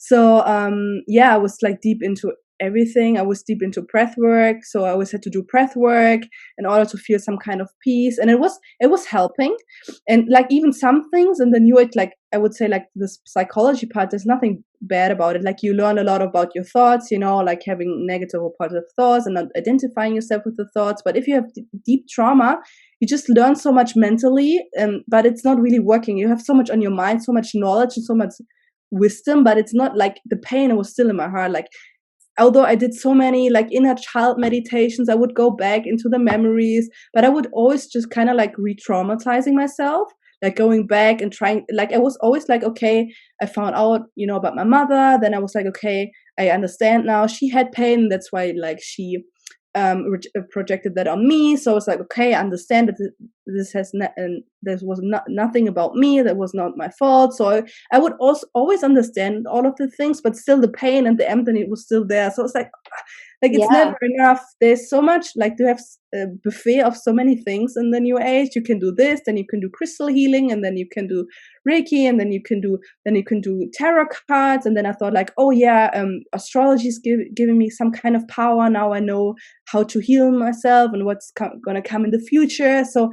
So yeah, I was like deep into everything. I was deep into breath work, so I always had to do breath work in order to feel some kind of peace, and it was helping. And like even some things in the new age, like I would say, like this psychology part, there's nothing bad about it. Like you learn a lot about your thoughts, like having negative or positive thoughts and not identifying yourself with the thoughts. But if you have deep trauma, you just learn so much mentally, but it's not really working. You have so much on your mind, so much knowledge and so much wisdom, but it's not like the pain was still in my heart. Like although I did so many like inner child meditations, I would go back into the memories, but I would always just kind of like re-traumatizing myself, like going back and trying. Like I was always like, okay, I found out, about my mother. Then I was like, okay, I understand now. She had pain. That's why like she projected that on me. So it's like, okay, I understand that this has and there was nothing about me. That was not my fault. So I would also always understand all of the things, but still the pain and the emptiness was still there. So it's like it's Yeah. never enough. There's so much, like to have a buffet of so many things in the new age. You can do this, then you can do crystal healing, and then you can do Reiki, and then you can do tarot cards. And then I thought like, oh yeah, astrology is giving me some kind of power. Now I know how to heal myself and what's gonna come in the future. So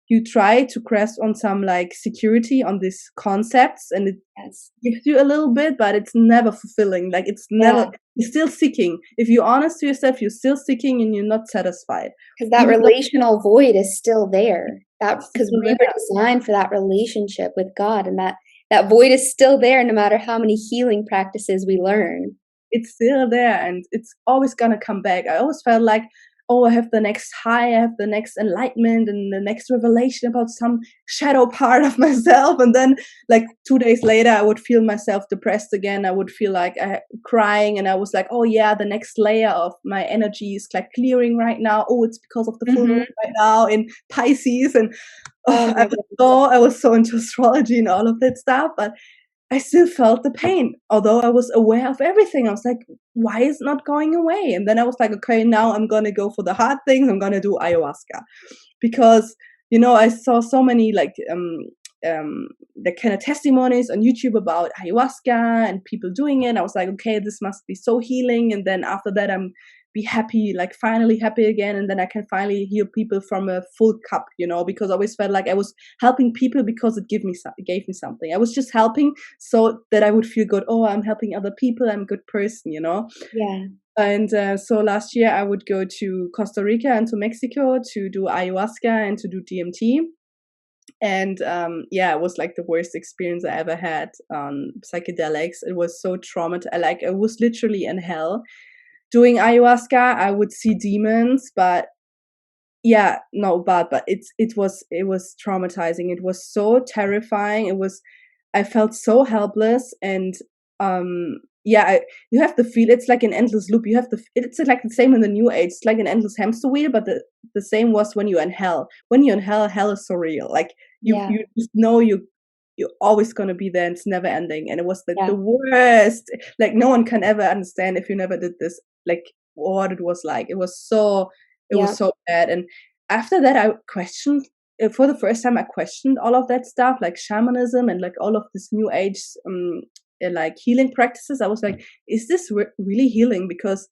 you try to grasp on some like security on these concepts, and it Yes. gives you a little bit, but it's never fulfilling. Like it's never, Yeah. you're still seeking. If you're honest to yourself, you're still seeking and you're not satisfied. Because that Even though relational void is still there. That it's because still we were there, designed for that relationship with God, and that void is still there no matter how many healing practices we learn. it's still there, and it's always gonna come back. I always felt like, oh, I have the next high, I have the next enlightenment and the next revelation about some shadow part of myself. And then like 2 days later, I would feel myself depressed again. I would feel like crying, and I was like, oh yeah, the next layer of my energy is like clearing right now. Oh, it's because of the full moon Hmm. right now in Pisces. And Oh oh, my goodness. I was so into astrology and all of that stuff, but I still felt the pain, although I was aware of everything. I was like, why is it not going away? And then I was like, okay, now I'm going to go for the hard things. I'm going to do ayahuasca because, I saw so many the kind of testimonies on YouTube about ayahuasca and people doing it. I was like, okay, this must be so healing. And then after that, I'm be happy, like finally happy again. And then I can finally heal people from a full cup, because I always felt like I was helping people because it gave me something. I was just helping so that I would feel good. Oh, I'm helping other people. I'm a good person. Yeah. And so last year I would go to Costa Rica and to Mexico to do ayahuasca and to do DMT. And yeah, it was like the worst experience I ever had on psychedelics. It was so traumatizing. Like I was literally in hell. Doing ayahuasca, I would see demons, but yeah, no, but it was traumatizing. It was so terrifying. I felt so helpless, and yeah, you have to feel it's like an endless loop. It's like the same in the new age. It's like an endless hamster wheel, but the same was when you're in hell. When you're in hell, hell is so real. Like you Yeah. you just know you're always gonna be there, and it's never ending. And it was like Yeah. the worst. Like no one can ever understand if you never did this. Like what it was like. It Yeah. was so bad. And after that, I questioned, for the first time, I questioned all of that stuff, like shamanism and like all of this new age, like healing practices. I was like, is this really healing? Because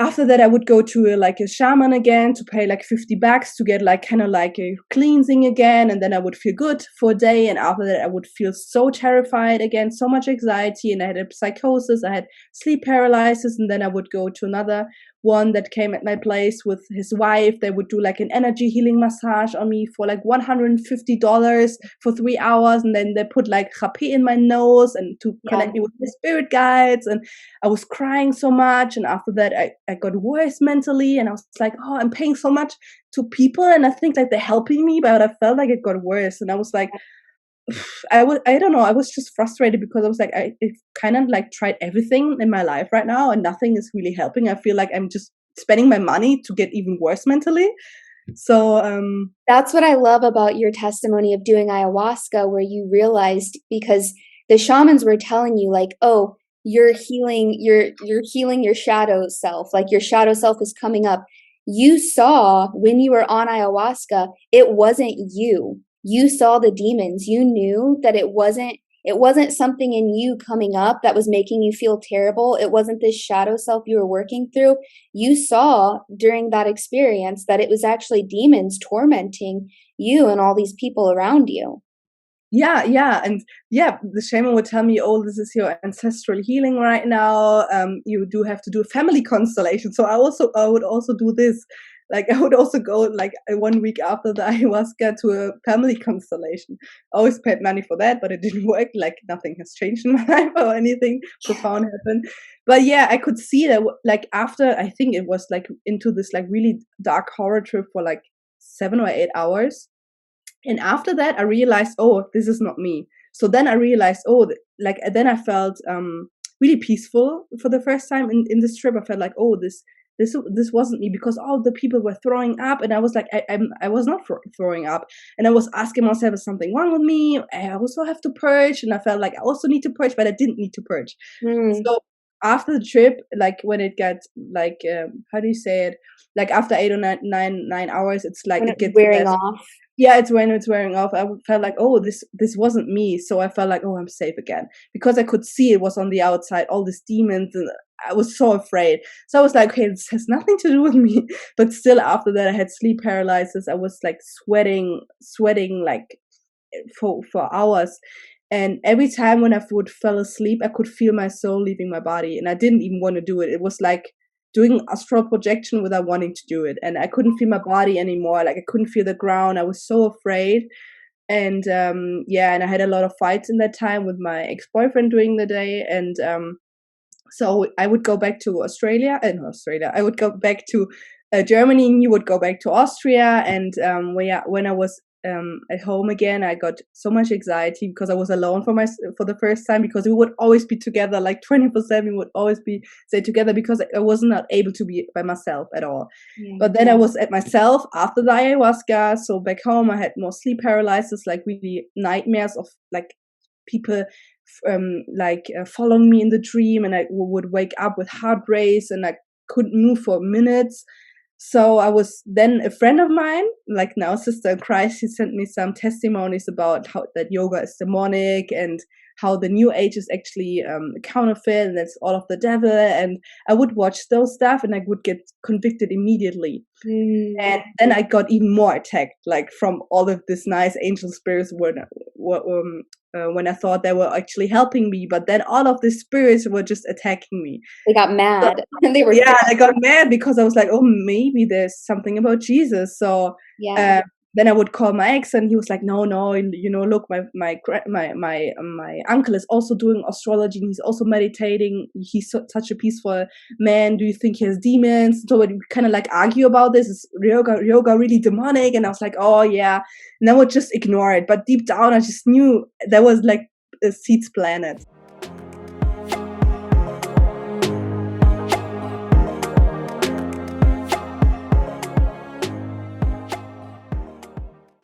after that I would go to like a shaman again to pay like $50 to get like kind of like a cleansing again, and then I would feel good for a day, and after that I would feel so terrified again, so much anxiety, and I had a psychosis, I had sleep paralysis. And then I would go to another one that came at my place with his wife. They would do like an energy healing massage on me for like $150 for 3 hours, and then they put like rapé in my nose and to Yeah. connect me with the spirit guides. And I was crying so much, and after that I got worse mentally, and I was like, oh, I'm paying so much to people, and I think like they're helping me, but I felt like it got worse. And I was like, I don't know, I was just frustrated because I was like, I kind of like tried everything in my life right now, and nothing is really helping. I feel like I'm just spending my money to get even worse mentally. So That's what I love about your testimony of doing ayahuasca, where you realized because the shamans were telling you like, "Oh, you're healing your shadow self. Like your shadow self is coming up." You saw when you were on ayahuasca, it wasn't you. You saw the demons. You knew that it wasn't It wasn't something in you coming up that was making you feel terrible. It wasn't this shadow self you were working through. You saw during that experience that it was actually demons tormenting you and all these people around you. Yeah, and yeah, the shaman would tell me, "Oh, this is your ancestral healing right now. You do have to do a family constellation." So I would also do this. Like I would also go like 1 week after the ayahuasca to a family constellation. I always paid money for that, but it didn't work. Like nothing has changed in my life or anything profound happened. But yeah, I could see that like after I think it was like into this like really dark horror trip for like 7 or 8 hours, and after that I realized, oh, this is not me. So then I realized, oh, like then I felt really peaceful for the first time in this trip. I felt like, oh, this wasn't me, because all the people were throwing up and I was like, I was not throwing up, and I was asking myself, is something wrong with me? I also have to purge, and I felt like I also need to purge, but I didn't need to purge. Mm. So after the trip, like when it gets like how do you say it, like after 8 or 9 hours, it's like When it it's gets wearing less. off. Yeah, it's when it's wearing off. I felt like, oh, this wasn't me. So I felt like, oh, I'm safe again, because I could see it was on the outside, all these demons, and I was so afraid. So I was like, okay, this has nothing to do with me. But still, after that, I had sleep paralysis. I was like sweating like for hours. And every time when I would fall asleep, I could feel my soul leaving my body, and I didn't even want to do it. It was like doing astral projection without wanting to do it, and I couldn't feel my body anymore. Like I couldn't feel the ground. I was so afraid. And yeah, and I had a lot of fights in that time with my ex-boyfriend during the day. And so I would go back to Australia, no, Australia. I would go back to Germany, and you would go back to Austria. And when I was at home again, I got so much anxiety because I was alone for the first time, because we would always be together, like 24/7. We would always be stay together, because I was not able to be by myself at all. Yeah. But then I was at myself after the ayahuasca. So back home, I had more sleep paralysis, like really nightmares of like people following me in the dream, and I would wake up with heart race, and I couldn't move for minutes. So I was then a friend of mine, like now sister in Christ, he sent me some testimonies about how that yoga is demonic, and how the new age is actually counterfeit, and that's all of the devil. And I would watch those stuff, and I would get convicted immediately. Mm. And then I got even more attacked, like from all of this nice angel spirits when I thought they were actually helping me, but then all of these spirits were just attacking me. They got So, mad. They were yeah, pissed. I got mad because I was like, oh, maybe there's something about Jesus. So Yeah. uh, then I would call my ex, and he was like, no, look, my uncle is also doing astrology, and he's also meditating. He's such a peaceful man. Do you think he has demons? So we kind of like argue about this. Is yoga really demonic? And I was like, oh yeah, and I would just ignore it. But deep down, I just knew there was like seeds planted.